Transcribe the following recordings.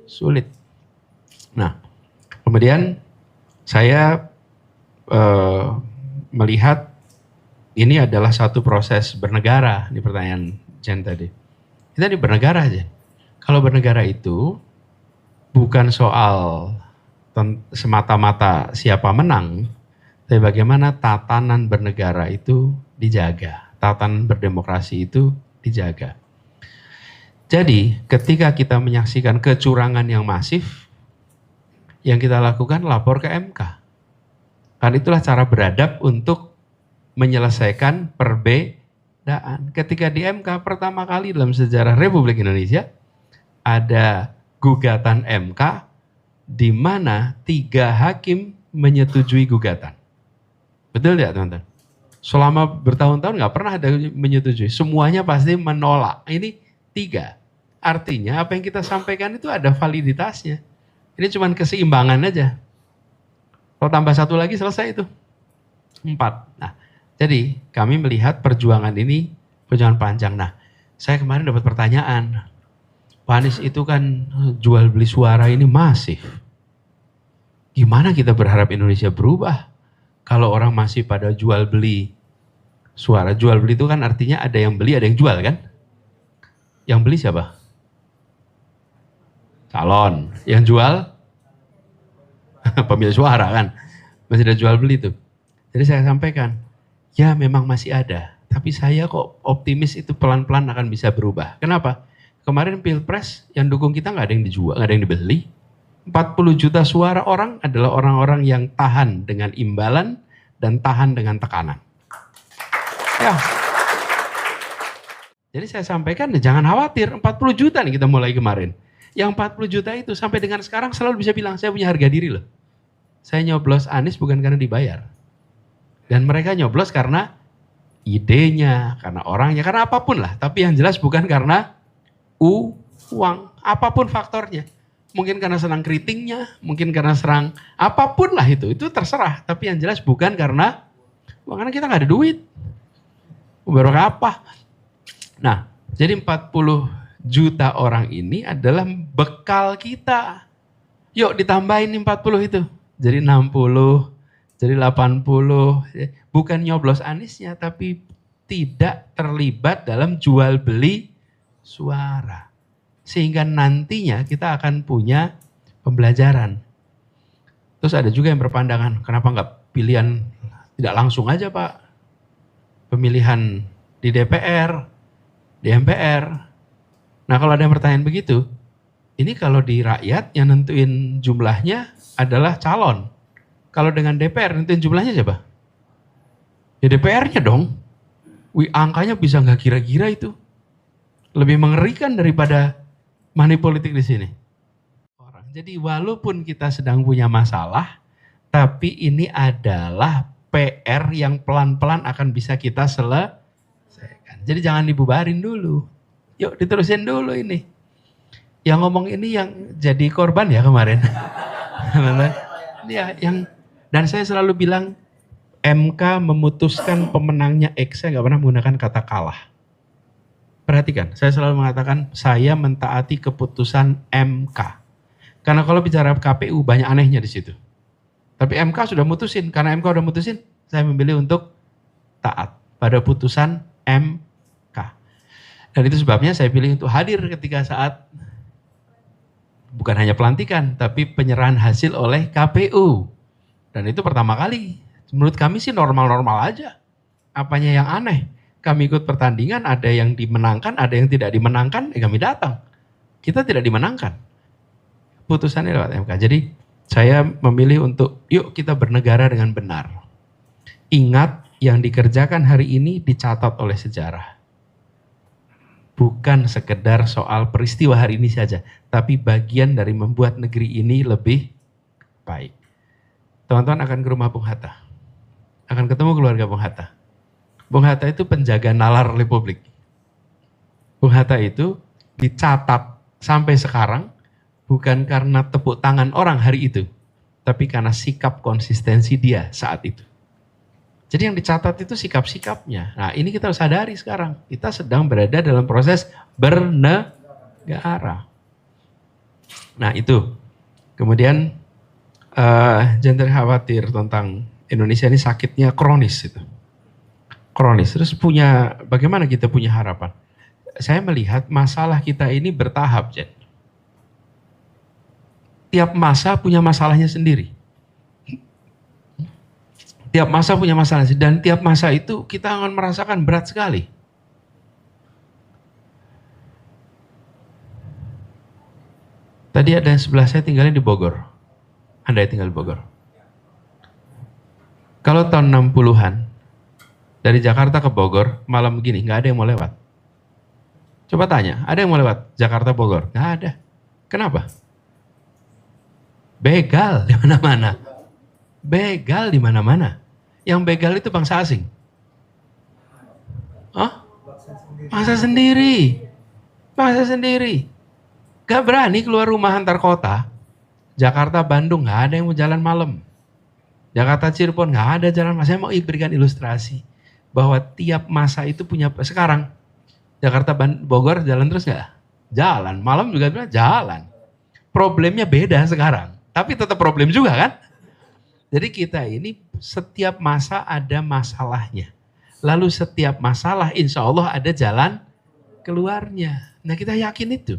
Sulit. Nah, kemudian saya melihat ini adalah satu proses bernegara, di pertanyaan Jen tadi. Kita di bernegara aja. Kalau bernegara itu bukan soal semata-mata siapa menang, tapi bagaimana tatanan bernegara itu dijaga, tatanan berdemokrasi itu dijaga. Jadi ketika kita menyaksikan kecurangan yang masif, yang kita lakukan lapor ke MK. Karena itulah cara beradab untuk menyelesaikan perbedaan. Ketika di MK pertama kali dalam sejarah Republik Indonesia ada gugatan MK di mana 3 hakim menyetujui gugatan. Betul ya teman-teman? Selama bertahun-tahun nggak pernah ada menyetujui, semuanya pasti menolak. Ini 3. Artinya apa yang kita sampaikan itu ada validitasnya. Ini cuma keseimbangan aja. Kalau tambah 1 lagi selesai itu. 4. Nah, jadi kami melihat perjuangan ini perjuangan panjang. Nah, saya kemarin dapat pertanyaan. Pak Anies itu kan jual beli suara ini masif. Gimana kita berharap Indonesia berubah kalau orang masih pada jual beli suara? Jual beli itu kan artinya ada yang beli, ada yang jual kan? Yang beli siapa? Calon. Yang jual? Pemilik suara kan? Masih ada jual beli itu. Jadi saya sampaikan, ya memang masih ada. Tapi saya kok optimis itu pelan-pelan akan bisa berubah. Kenapa? Kemarin Pilpres yang dukung kita nggak ada yang dijual, nggak ada yang dibeli. 40 juta suara orang adalah orang-orang yang tahan dengan imbalan dan tahan dengan tekanan. Ya. Jadi saya sampaikan, jangan khawatir, 40 juta nih kita mulai kemarin. Yang 40 juta itu sampai dengan sekarang selalu bisa bilang, saya punya harga diri loh. Saya nyoblos Anies bukan karena dibayar. Dan mereka nyoblos karena idenya, karena orangnya, karena apapun lah. Tapi yang jelas bukan karena uang, apapun faktornya. Mungkin karena senang keritingnya, mungkin karena serang apapun lah itu terserah. Tapi yang jelas bukan karena kita nggak ada duit. Baru apa? Nah, jadi 40 juta orang ini adalah bekal kita. Yuk ditambahin 40 itu. Jadi 60, jadi 80. Bukan nyoblos Aniesnya, tapi tidak terlibat dalam jual beli suara. Sehingga nantinya kita akan punya pembelajaran. Terus ada juga yang berpandangan, kenapa nggak pilihan tidak langsung aja Pak? Pemilihan di DPR, di MPR. Nah kalau ada yang pertanyaan begitu, ini kalau di rakyat yang nentuin jumlahnya adalah calon. Kalau dengan DPR nentuin jumlahnya siapa? Ya DPR-nya dong. Angkanya bisa nggak kira-kira itu. Lebih mengerikan daripada money politik di sini. Jadi walaupun kita sedang punya masalah, tapi ini adalah PR yang pelan-pelan akan bisa kita selesaikan. Jadi jangan dibubarin dulu. Yuk diterusin dulu ini. Yang ngomong ini yang jadi korban ya kemarin. Ya, dan saya selalu bilang MK memutuskan pemenangnya X, saya nggak pernah menggunakan kata kalah. Perhatikan, saya selalu mengatakan saya mentaati keputusan MK. Karena kalau bicara KPU banyak anehnya di situ. Tapi MK sudah mutusin, karena MK sudah mutusin, saya memilih untuk taat pada putusan MK. Dan itu sebabnya saya pilih untuk hadir ketika saat bukan hanya pelantikan, tapi penyerahan hasil oleh KPU. Dan itu pertama kali. Menurut kami sih normal-normal aja. Apanya yang aneh? Kami ikut pertandingan, ada yang dimenangkan, ada yang tidak dimenangkan, kami datang. Kita tidak dimenangkan. Putusannya lewat MK. Jadi saya memilih untuk yuk kita bernegara dengan benar. Ingat yang dikerjakan hari ini dicatat oleh sejarah. Bukan sekedar soal peristiwa hari ini saja, tapi bagian dari membuat negeri ini lebih baik. Teman-teman akan ke rumah Bung Hatta. Akan ketemu keluarga Bung Hatta. Bung Hatta itu penjaga nalar Republik. Bung Hatta itu dicatat sampai sekarang bukan karena tepuk tangan orang hari itu, tapi karena sikap konsistensi dia saat itu. Jadi yang dicatat itu sikap-sikapnya. Nah ini kita harus sadari sekarang. Kita sedang berada dalam proses bernegara. Nah itu. Kemudian jangan khawatir tentang Indonesia ini sakitnya kronis itu. Kronis. Terus bagaimana kita punya harapan? Saya melihat masalah kita ini bertahap, Jen. Tiap masa punya masalahnya sendiri. Tiap masa punya masalah, dan tiap masa itu kita akan merasakan berat sekali. Tadi ada yang sebelah saya tinggalnya di Bogor. Anda tinggal di Bogor. Kalau tahun 60-an, dari Jakarta ke Bogor, malam begini, nggak ada yang mau lewat. Coba tanya, ada yang mau lewat Jakarta Bogor? Nggak ada. Kenapa? Begal di mana-mana. Begal di mana-mana. Yang begal itu bangsa asing. Bangsa sendiri. Bangsa sendiri. Gak berani keluar rumah antar kota. Jakarta, Bandung, gak ada yang mau jalan malam. Jakarta, Cirebon, gak ada jalan malam. Saya mau berikan ilustrasi bahwa tiap masa itu punya, sekarang Jakarta, Bogor jalan terus gak? Jalan. Malam juga jalan. Problemnya beda sekarang. Tapi tetap problem juga kan? Jadi kita ini setiap masa ada masalahnya. Lalu setiap masalah insya Allah ada jalan keluarnya. Nah kita yakin itu.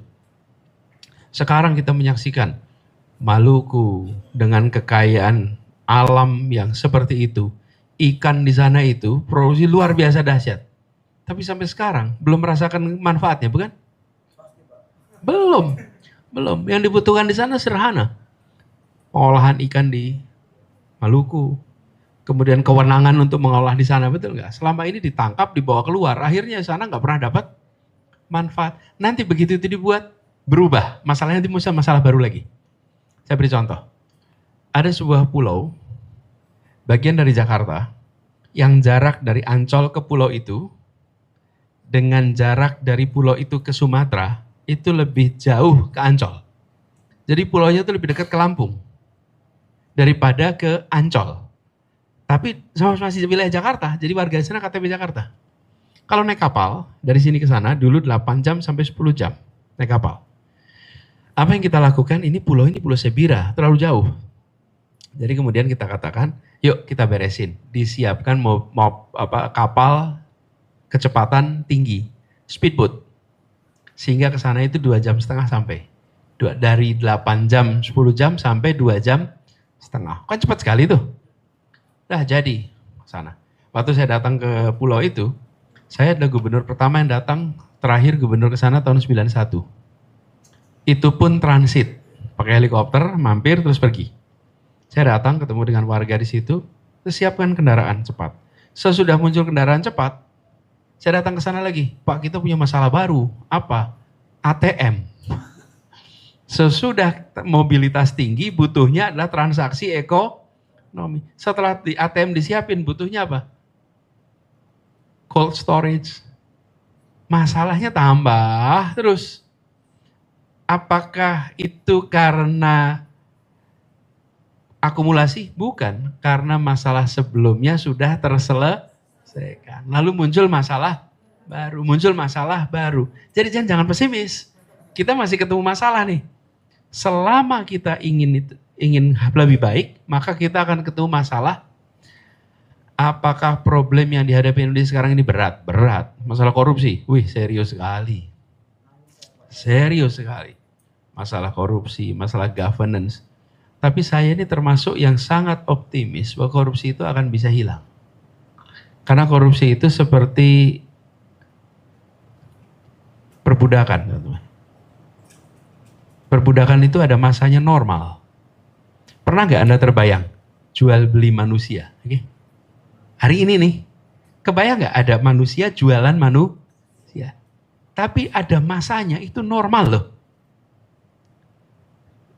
Sekarang kita menyaksikan Maluku dengan kekayaan alam yang seperti itu. Ikan di sana itu produksi luar biasa dahsyat. Tapi sampai sekarang belum merasakan manfaatnya, bukan? Belum. Yang dibutuhkan di sana sederhana. Pengolahan ikan di Maluku. Kemudian kewenangan untuk mengolah di sana, betul nggak? Selama ini ditangkap, dibawa keluar. Akhirnya di sana nggak pernah dapat manfaat. Nanti begitu itu dibuat, berubah. Masalahnya nanti masalah baru lagi. Saya beri contoh. Ada sebuah pulau, bagian dari Jakarta, yang jarak dari Ancol ke pulau itu, dengan jarak dari pulau itu ke Sumatera, itu lebih jauh ke Ancol. Jadi pulaunya itu lebih dekat ke Lampung daripada ke Ancol. Tapi sama masih wilayah Jakarta, jadi warga di sana KTP Jakarta. Kalau naik kapal, dari sini ke sana, dulu 8 jam sampai 10 jam naik kapal. Apa yang kita lakukan, ini pulau Sebira, terlalu jauh. Jadi kemudian kita katakan, yuk kita beresin. Disiapkan kapal kecepatan tinggi, speedboat. Sehingga ke sana itu 2,5 jam sampai. Dari 8 jam, 10 jam sampai 2,5 jam. Kan cepat sekali tuh. Dah jadi sana. Waktu saya datang ke pulau itu, saya adalah gubernur pertama yang datang, terakhir gubernur ke sana tahun 91. Itu pun transit, pakai helikopter, mampir terus pergi. Saya datang ketemu dengan warga di situ, terus siapkan kendaraan cepat. Sesudah muncul kendaraan cepat, saya datang ke sana lagi. Pak, kita punya masalah baru. Apa? ATM. Sesudah mobilitas tinggi, butuhnya adalah transaksi ekonomi. Setelah di ATM disiapin, butuhnya apa? Cold storage. Masalahnya tambah terus. Apakah itu karena akumulasi? Bukan. Karena masalah sebelumnya sudah terselesaikan. Lalu muncul masalah baru. Jadi jangan pesimis. Kita masih ketemu masalah nih. Selama kita ingin lebih baik, maka kita akan ketemu masalah. Apakah problem yang dihadapi Indonesia sekarang ini berat? Berat. Masalah korupsi, serius sekali. Serius sekali. Masalah korupsi, masalah governance. Tapi saya ini termasuk yang sangat optimis bahwa korupsi itu akan bisa hilang. Karena korupsi itu seperti perbudakan, teman-teman. Perbudakan itu ada masanya normal. Pernah nggak Anda terbayang jual beli manusia? Okay. Hari ini nih, kebayang nggak ada manusia jualan manusia? Tapi ada masanya, itu normal loh.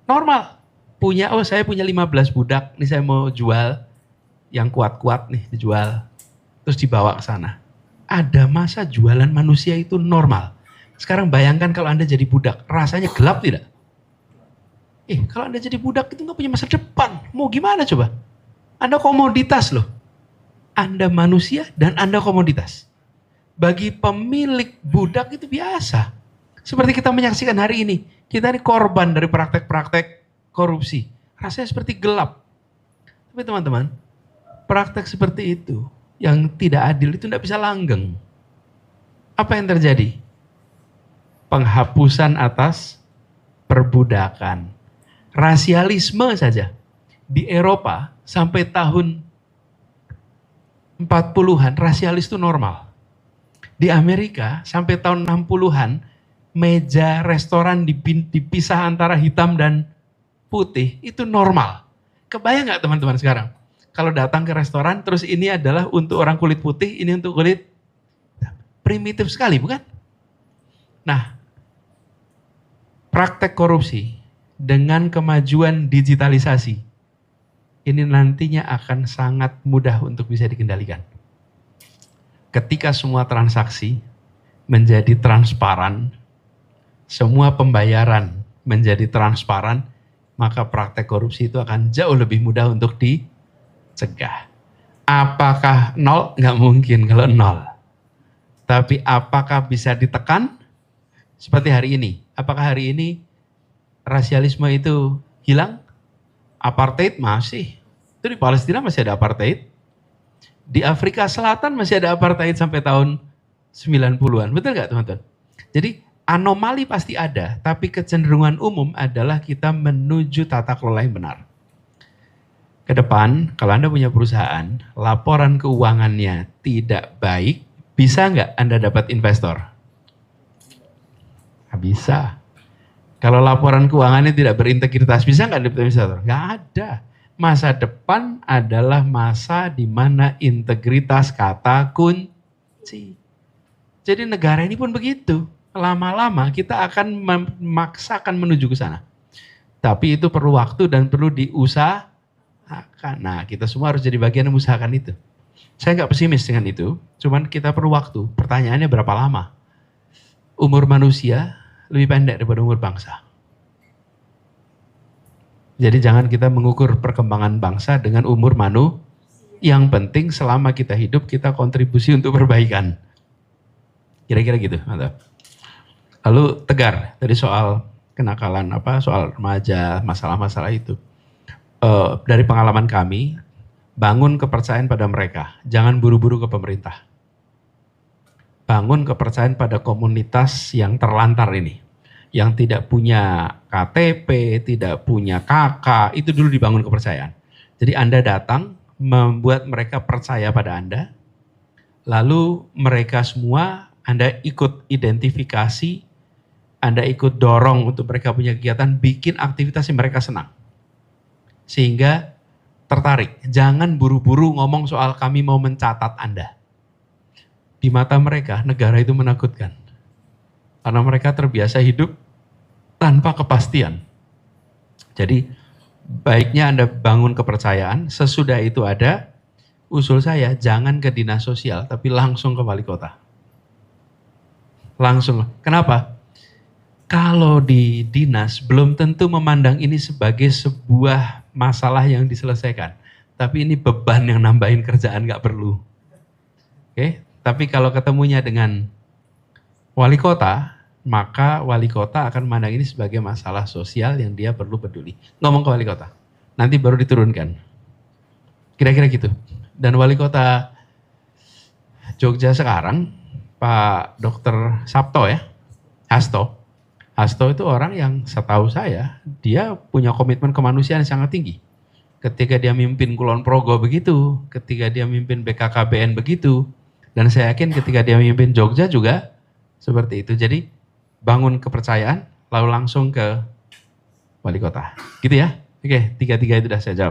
Normal. Saya punya 15 budak, nih saya mau jual, yang kuat-kuat nih dijual, terus dibawa ke sana. Ada masa jualan manusia itu normal. Sekarang bayangkan kalau Anda jadi budak, rasanya gelap tidak? Kalau Anda jadi budak itu nggak punya masa depan. Mau gimana coba? Anda komoditas loh. Anda manusia dan Anda komoditas. Bagi pemilik budak itu biasa. Seperti kita menyaksikan hari ini, kita ini korban dari praktek-praktek korupsi. Rasanya seperti gelap. Tapi teman-teman, praktek seperti itu yang tidak adil itu tidak bisa langgeng. Apa yang terjadi? Penghapusan atas perbudakan. Rasialisme saja. Di Eropa sampai tahun 40-an, rasialis itu normal. Di Amerika sampai tahun 60-an, meja restoran dipisah antara hitam dan putih, itu normal. Kebayang nggak teman-teman sekarang? Kalau datang ke restoran, terus ini adalah untuk orang kulit putih, ini untuk kulit hitam. Primitif sekali, bukan? Nah, praktek korupsi dengan kemajuan digitalisasi, ini nantinya akan sangat mudah untuk bisa dikendalikan. Ketika semua transaksi menjadi transparan, semua pembayaran menjadi transparan, maka praktek korupsi itu akan jauh lebih mudah untuk dicegah. Apakah nol? Nggak mungkin kalau nol. Tapi apakah bisa ditekan? Seperti hari ini. Apakah hari ini rasialisme itu hilang? Apartheid masih. Itu di Palestina masih ada apartheid. Di Afrika Selatan masih ada apartheid sampai tahun 90-an. Betul nggak teman-teman? Jadi anomali pasti ada, tapi kecenderungan umum adalah kita menuju tata kelola yang benar. Ke depan, kalau Anda punya perusahaan, laporan keuangannya tidak baik, bisa nggak Anda dapat investor? Nggak bisa. Kalau laporan keuangannya tidak berintegritas, bisa nggak dapat investor? Nggak ada. Masa depan adalah masa di mana integritas kata kunci. Jadi negara ini pun begitu. Lama-lama kita akan memaksakan menuju ke sana. Tapi itu perlu waktu dan perlu diusahakan. Nah, kita semua harus jadi bagian yang mengusahakan itu. Saya nggak pesimis dengan itu, cuman kita perlu waktu. Pertanyaannya berapa lama? Umur manusia lebih pendek daripada umur bangsa. Jadi jangan kita mengukur perkembangan bangsa dengan umur manusia. Yang penting selama kita hidup, kita kontribusi untuk perbaikan. Kira-kira gitu, mantap. Lalu Tegar, tadi soal kenakalan, soal remaja, masalah-masalah itu. Dari pengalaman kami, bangun kepercayaan pada mereka, jangan buru-buru ke pemerintah. Bangun kepercayaan pada komunitas yang terlantar ini, yang tidak punya KTP, tidak punya KK, itu dulu dibangun kepercayaan. Jadi Anda datang, membuat mereka percaya pada Anda, lalu mereka semua Anda ikut identifikasi, Anda ikut dorong untuk mereka punya kegiatan, bikin aktivitas yang mereka senang. Sehingga tertarik. Jangan buru-buru ngomong soal kami mau mencatat Anda. Di mata mereka, negara itu menakutkan. Karena mereka terbiasa hidup tanpa kepastian. Jadi, baiknya Anda bangun kepercayaan, sesudah itu ada, usul saya, jangan ke dinas sosial, tapi langsung ke wali kota. Langsung. Kenapa? Kalau di dinas belum tentu memandang ini sebagai sebuah masalah yang diselesaikan. Tapi ini beban yang nambahin kerjaan gak perlu. Oke, tapi kalau ketemunya dengan wali kota, maka wali kota akan memandang ini sebagai masalah sosial yang dia perlu peduli. Ngomong ke wali kota, nanti baru diturunkan. Kira-kira gitu. Dan wali kota Jogja sekarang, Pak Dr. Sabto ya, Hasto itu orang yang setahu saya, dia punya komitmen kemanusiaan yang sangat tinggi. Ketika dia mimpin Kulon Progo begitu, ketika dia mimpin BKKBN begitu, dan saya yakin ketika dia mimpin Jogja juga seperti itu. Jadi bangun kepercayaan, lalu langsung ke wali kota. Gitu ya? Oke, tiga-tiga itu sudah saya jawab.